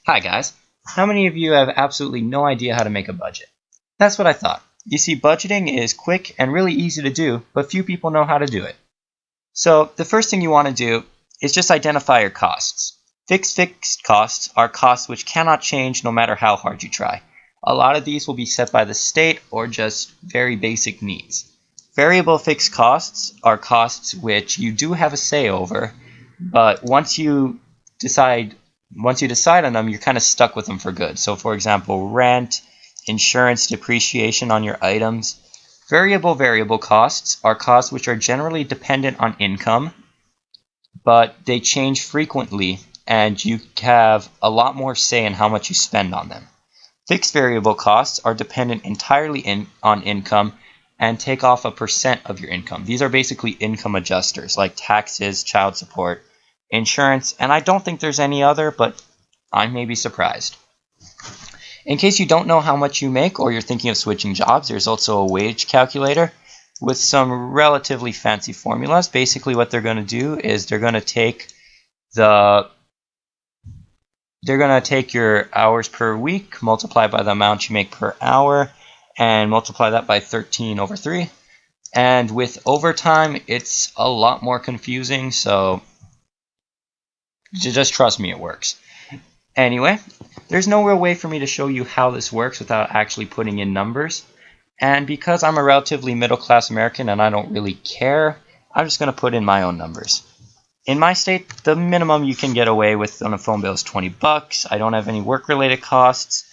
Hi guys. How many of you have absolutely no idea how to make a budget? That's what I thought. You see, budgeting is quick and really easy to do, but few people know how to do it. So the first thing you want to do is just identify your costs. Fixed costs are costs which cannot change no matter how hard you try. A lot of these will be set by the state or just very basic needs. Variable fixed costs are costs which you do have a say over, but once you decide on them, you're kind of stuck with them for good. So for example, rent, insurance, depreciation on your items. Variable costs are costs which are generally dependent on income, but they change frequently and you have a lot more say in how much you spend on them. Fixed variable costs are dependent entirely on income and take off a percent of your income. These are basically income adjusters like taxes, child support, insurance, and I don't think there's any other, but I may be surprised. In case you don't know how much you make or you're thinking of switching jobs, there's also a wage calculator with some relatively fancy formulas. Basically what they're going to do is they're going to take your hours per week, multiply by the amount you make per hour, and multiply that by 13/3. And with overtime, it's a lot more confusing, so just trust me, it works. Anyway, there's no real way for me to show you how this works without actually putting in numbers. And because I'm a relatively middle-class American and I don't really care, I'm just going to put in my own numbers. In my state, the minimum you can get away with on a phone bill is $20. I don't have any work-related costs.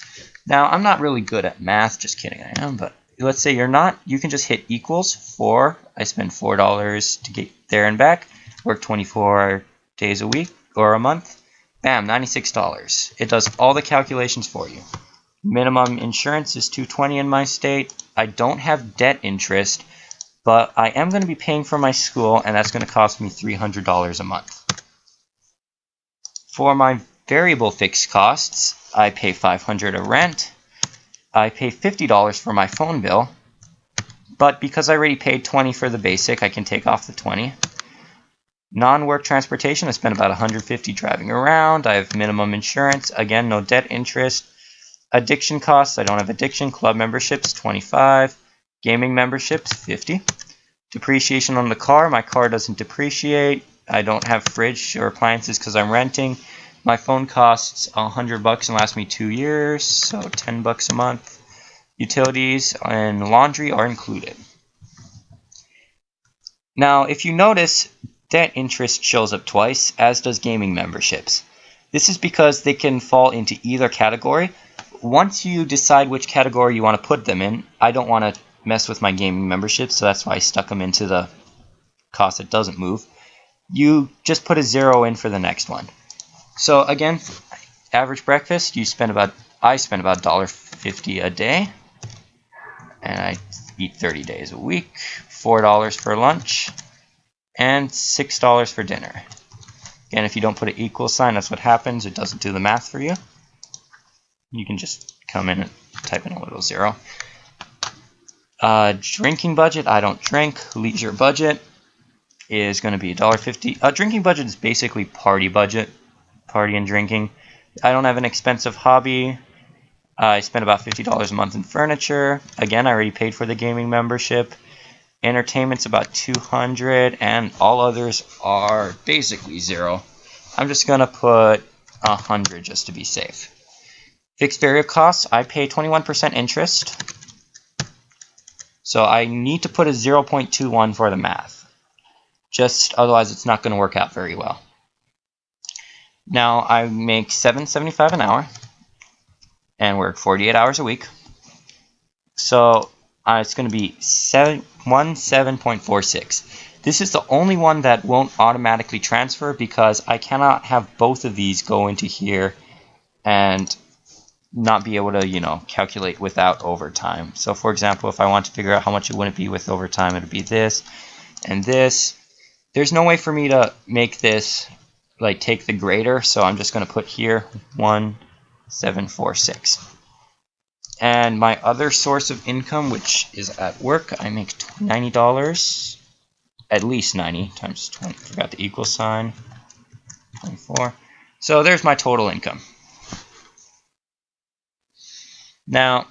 Now, I'm not really good at math. Just kidding, I am. But let's say you're not. You can just hit equals 4. I spend $4 to get there and back. Work 24 days a week or a month. Bam, $96. It does all the calculations for you. Minimum insurance is $220 in my state. I don't have debt interest, but I am going to be paying for my school, and that's going to cost me $300 a month. For my variable fixed costs, I pay $500 of rent. I pay $50 for my phone bill, but because I already paid $20 for the basic, I can take off the $20. Non-work transportation, I spend about $150 driving around. I have minimum insurance. Again, no debt interest. Addiction costs, I don't have addiction. Club memberships, $25. Gaming memberships, $50. Depreciation on the car, my car doesn't depreciate. I don't have fridge or appliances because I'm renting. My phone costs $100 and lasts me 2 years, so $10 a month. Utilities and laundry are included. Now, if you notice, debt interest shows up twice, as does gaming memberships. This is because they can fall into either category. Once you decide which category you want to put them in, I don't want to mess with my gaming memberships, so that's why I stuck them into the cost that doesn't move. You just put a 0 in for the next one. So again, average breakfast, I spend about $1.50 a day, and I eat 30 days a week. $4 for lunch, and $6 for dinner. Again, if you don't put an equal sign, that's what happens. It doesn't do the math for you. You can just come in and type in a little 0. Drinking budget, I don't drink. Leisure budget is going to be $1.50. Drinking budget is basically party budget, party and drinking. I don't have an expensive hobby. I spend about $50 a month in furniture. Again, I already paid for the gaming membership. Entertainment's about $200, and all others are basically 0. I'm just going to put $100 just to be safe. Fixed variable costs, I pay 21% interest. So I need to put a 0.21 for the math. Just otherwise it's not going to work out very well. Now I make $7.75 an hour and work 48 hours a week. So it's going to be 17.46. This is the only one that won't automatically transfer because I cannot have both of these go into here and not be able to, calculate without overtime. So for example, if I want to figure out how much it wouldn't be with overtime, it would be this and this. There's no way for me to make this take the greater, so I'm just going to put here 1746. And my other source of income, which is at work, I make $90, at least 90 times 20. Forgot the equal sign. 24. So there's my total income. Now,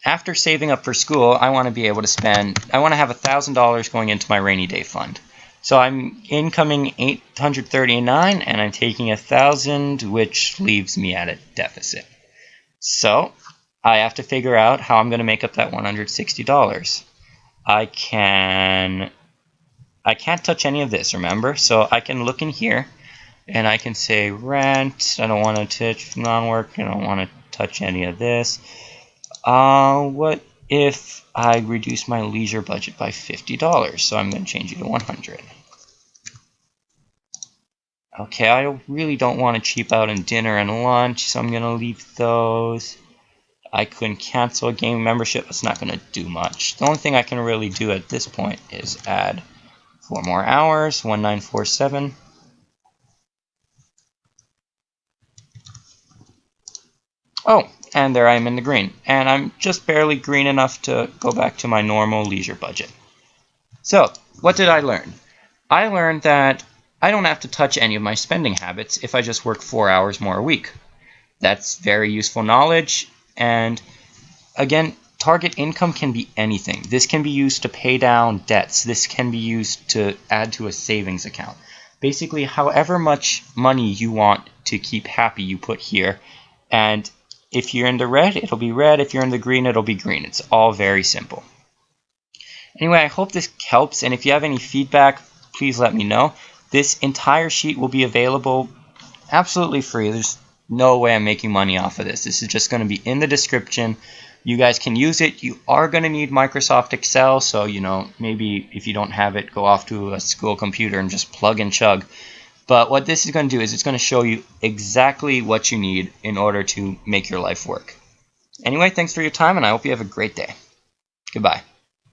after saving up for school, I want to be able to I want to have $1,000 going into my rainy day fund. So I'm incoming $839, and I'm taking $1,000, which leaves me at a deficit. So I have to figure out how I'm going to make up that $160. I can't touch any of this, remember? So I can look in here, and I can say rent. I don't want to touch non-work. I don't want to touch any of this. What if I reduce my leisure budget by $50? So I'm going to change it to $100. Okay, I really don't want to cheap out on dinner and lunch, so I'm going to leave those. I couldn't cancel a game membership. It's not going to do much. The only thing I can really do at this point is add 4 more hours, 1947. Oh, and there I am in the green. And I'm just barely green enough to go back to my normal leisure budget. So, what did I learn? I learned that I don't have to touch any of my spending habits if I just work 4 hours more a week. That's very useful knowledge. And again, target income can be anything. This can be used to pay down debts. This can be used to add to a savings account. Basically, however much money you want to keep happy, you put here. And if you're in the red, it'll be red. If you're in the green, it'll be green. It's all very simple. Anyway, I hope this helps. And if you have any feedback, please let me know. This entire sheet will be available absolutely free. There's no way I'm making money off of this. This is just going to be in the description. You guys can use it. You are going to need Microsoft Excel, so maybe if you don't have it, go off to a school computer and just plug and chug. But what this is going to do is it's going to show you exactly what you need in order to make your life work. Anyway, thanks for your time, and I hope you have a great day. Goodbye.